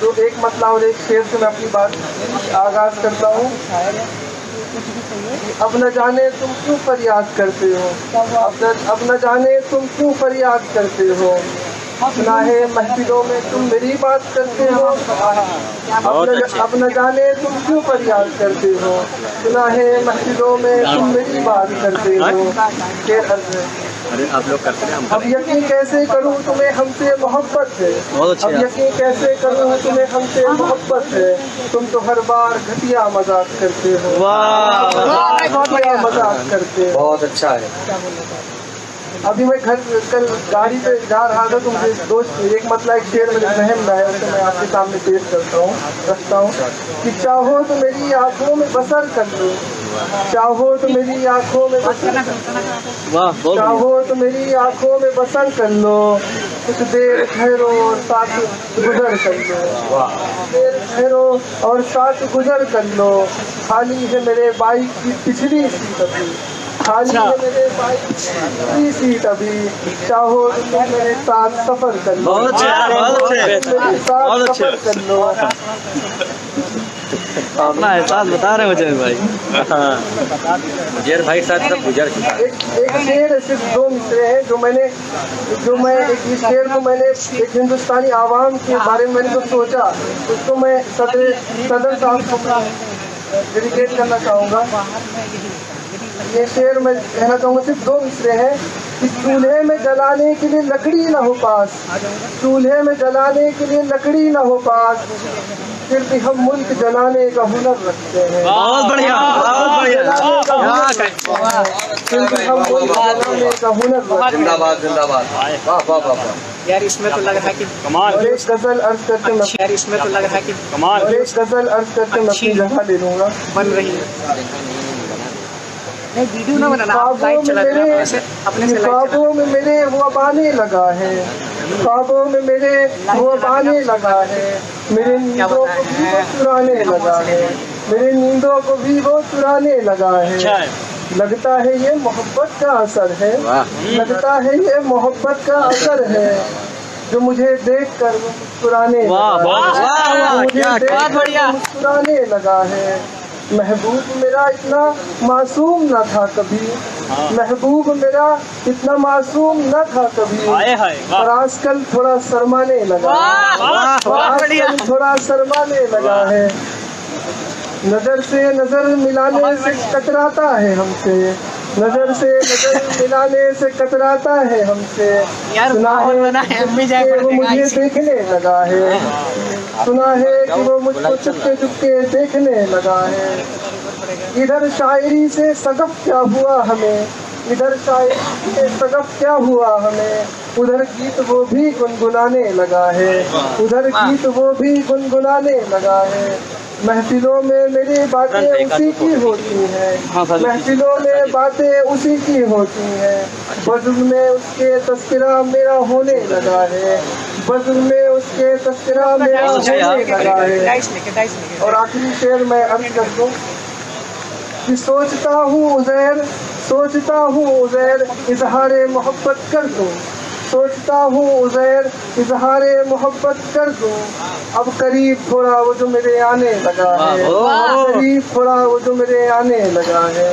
तो एक मतला और एक शेर से मैं अपनी बात आगाज करता हूँ। अब न जाने तुम क्यों फरियाद करते हो, अब न जाने तुम क्यों फरियाद करते हो, सुना है महफिलों में तुम मेरी बात करते हो। अब न जाने तुम क्यों फरियाद करते हो, सुना है महफिलों में तुम मेरी बात करते हो। शेर अर्ज़ है, अरे आप लोग करते हैं, अब यकीन कैसे करूँ तुम्हें हमसे मोहब्बत है, अब यकीन कैसे करूँ तुम्हें हमसे मोहब्बत है, तुम तो हर बार घटिया मजाक करते हो। घटिया मजाक करते हो। बहुत अच्छा है। अभी मैं कल गाड़ी पे जा रहा था तो मुझे दोस्त एक मतलब एक शेर मेरे जहन में है, उसे मैं आपके सामने पेश रखता हूँ कि चाहो तो मेरी आंखों में बसर कर लो, चाहो तो मेरी आंखों में बसर, चाहो तो मेरी आंखों में बसर कर लो, कुछ देर ठहरो और साथ गुजर कर लो, देर ठहरो और साथ गुजर कर लो। खाली है मेरे बाइक की पिछली सीट अभी, खाली है मेरे बाइक की पिछली सीट अभी, चाहो तो तुम मेरे साथ सफर कर लो, मेरे साथ सफर कर लो। अपना एहसास बता रहे मुझे भाई। मुझे भाई साथ सब गुजर चुका है। एक शेर सिर्फ 2 मिसरे हैं जो मैं एक शेर को मैंने एक हिंदुस्तानी आवाम के बारे में मैंने जो सोचा उसको मैं सदर साहब को डेडिकेट करना चाहूँगा। ये शेर मैं कहना चाहूँगा, सिर्फ 2 मिसरे हैं कि चूल्हे में जलाने के लिए लकड़ी न हो पास, चूल्हे में जलाने के लिए लकड़ी न हो पास, फिर भी हम मुल्क जलाने का हुनर रखते हैं। बहुत बढ़िया, बहुत बढ़िया। फिर भी हम मुल्क जलाने का हुनर रखते हैं। जिंदाबाद जिंदाबाद। वाह वाह वाह यार, इसमें तो लग रहा है कि कमाल। और एक गजल अर्ज करके मैं यार इसमें तो लग रहा है कि कमाल, और एक गजल अर्ज करके मैं अपनी जगह ले लूँगा। बन रही है। नहीं, वीडियो ना बनाना, आप लाइव चला अपने से। ख्वाबों में मेरे वो आने लगा है, ख्वाबों में मेरे वो आने लगा है, मेरे नींदों को भी वो चुराने लगा है, मेरे नींदों को भी वो चुराने लगा है। लगता है ये मोहब्बत का असर है, लगता है ये मोहब्बत का असर है, जो मुझे देख कर वो मुस्कुराने मुस्कुराने लगा है। महबूब मेरा इतना मासूम न था कभी, महबूब मेरा इतना मासूम न था कभी, पर आजकल थोड़ा शर्माने लगा, आजकल थोड़ा शर्माने लगा है। नजर से नजर मिलाने से कतराता है हमसे, नजर से नजर मिलाने से कतराता है हमसे, सुना है कि वो मुझे देखने लगा है, सुना है कि वो मुझको चुपके चुपके देखने लगा है। इधर शायरी से सगफ क्या हुआ हमें, इधर शायरी से सगफ क्या हुआ हमें, उधर गीत वो भी गुनगुनाने लगा है, उधर गीत वो भी गुनगुनाने लगा है। महफिलों में मेरी बातें उसी की होती हैं, महफिलों में बातें उसी की होती हैं, बज़्म में उसके तस्करा मेरा होने लगा है, बज़्म में उसके तस्करा मेरा होने लगा है। और आखिरी शेर मैं अर्ज कर दूं कि सोचता हूँ उज़ैर, सोचता हूँ उज़ैर इज़हारे मोहब्बत कर दूं, सोचता हूँ उज़ैर इज़हारे मोहब्बत कर दूं, अब करीब थोड़ा वो जो मेरे आने लगा है, करीब थोड़ा वो जो मेरे आने लगा है।